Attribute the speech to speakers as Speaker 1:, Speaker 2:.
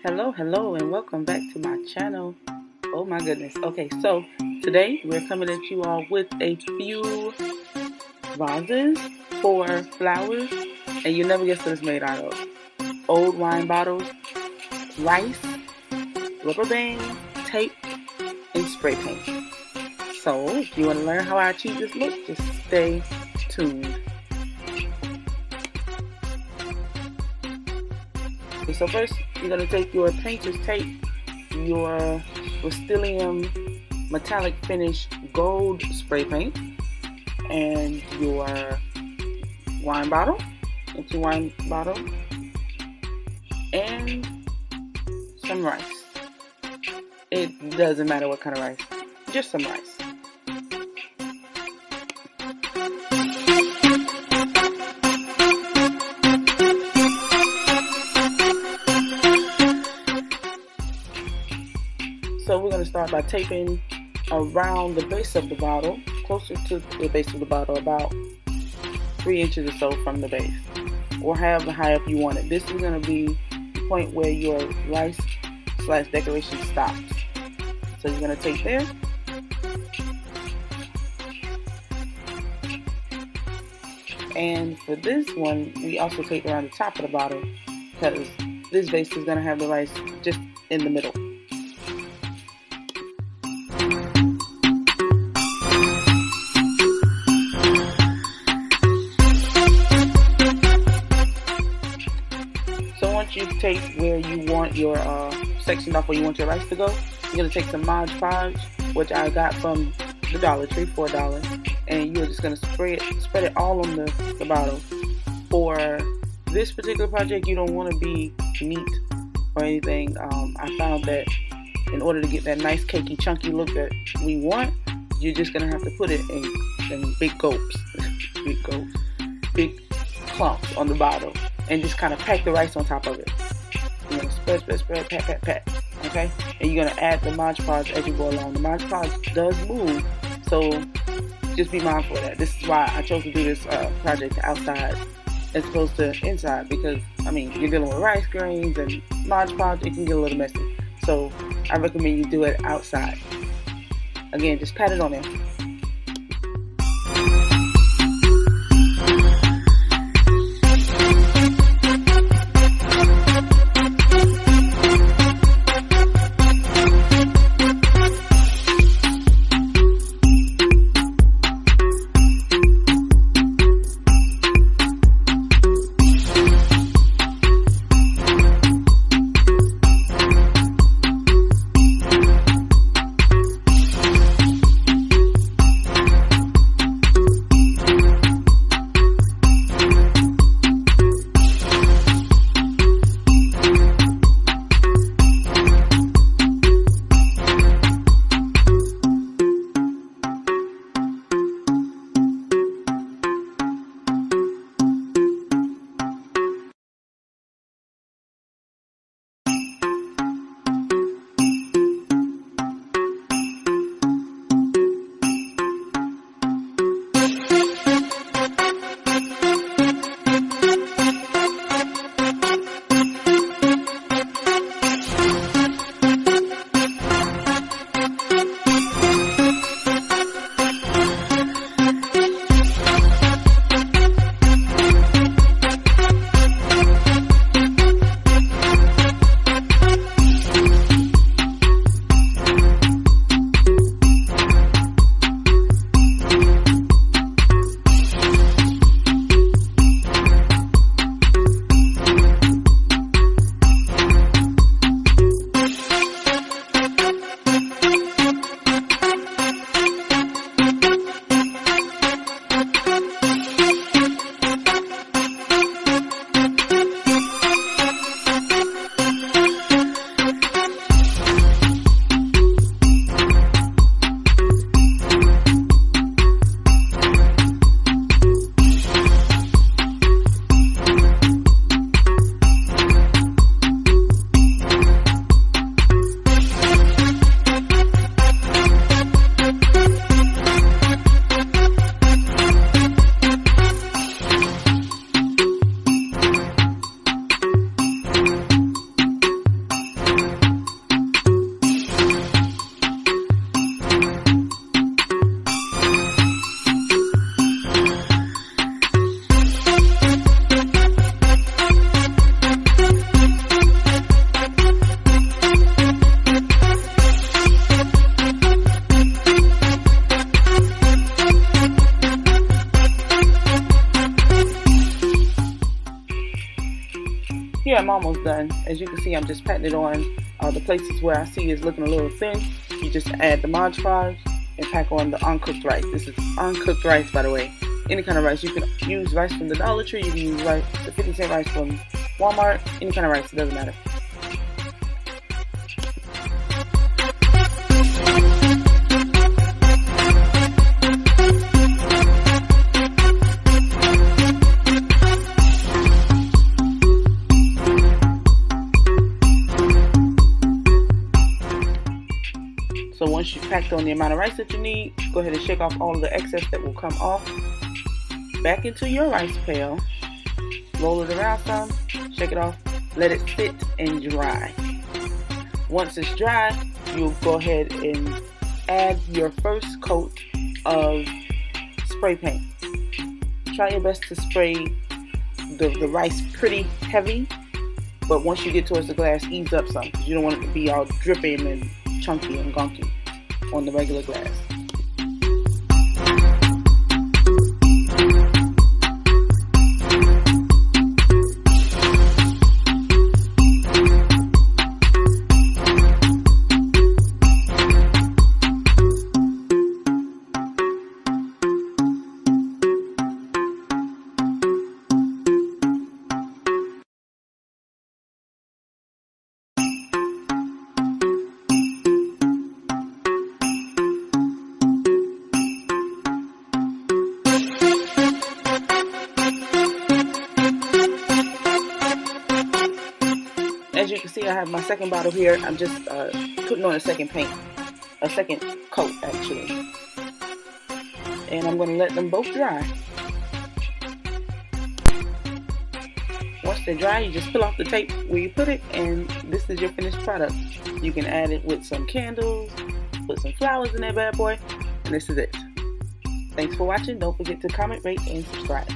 Speaker 1: Hello, and welcome back to my channel. Oh my goodness. Okay, so today we're coming at you all with a few vases for flowers, and you never guess what it's made out of. Old wine bottles, rice, rubber bands, tape, and spray paint. So if you want to learn how I achieve this look, just stay tuned. Okay, so first you're going to take your painter's tape, your Rust-Oleum metallic finish gold spray paint, and your wine bottle, empty wine bottle, and some rice. It doesn't matter what kind of rice, just some rice. So we're going to start by taping around the base of the bottle, closer to the base of the bottle, about 3 inches or so from the base, or however high up you want it. This is going to be the point where your rice / decoration stops. So you're going to take there, and for this one, we also tape around the top of the bottle because this vase is going to have the rice just in the middle. So once you've taped where you want your section off where you want your rice to go, you're going to take some podge, which I got from the Dollar Tree for $1, and you're just going to spread it all on the bottle. For this particular project, you don't want to be neat or anything. I found that in order to get that nice cakey chunky look that we want, you're just going to have to put it in big gulps, big clumps on the bottle, and just kind of pack the rice on top of it. You're going to spread, pat. Okay? And you're going to add the Mod Podge as you go along. The Mod Podge does move, so just be mindful of that. This is why I chose to do this project outside as opposed to inside, because, you're dealing with rice grains and Mod Podge, it can get a little messy. So I recommend you do it outside. Again, just pat it on there. almost done. As you can see, I'm just patting it on the places where I see it's looking a little thin. You just add the Mod Podge and pack on the uncooked rice. This is uncooked rice, by the way. Any kind of rice. You can use rice from the Dollar Tree. You can use rice, the 50-cent rice from Walmart. Any kind of rice. It doesn't matter. So once you've packed on the amount of rice that you need, go ahead and shake off all of the excess that will come off. Back into your rice pail. Roll it around some, shake it off, let it sit and dry. Once it's dry, you'll go ahead and add your first coat of spray paint. Try your best to spray the rice pretty heavy, but once you get towards the glass, ease up some, because you don't want it to be all dripping and chunky and gunky on the regular glass. As you can see, I have my second bottle here. I'm just putting on a second coat actually. And I'm going to let them both dry. Once they're dry, you just peel off the tape where you put it, and this is your finished product. You can add it with some candles, put some flowers in that bad boy, and this is it. Thanks for watching. Don't forget to comment, rate, and subscribe.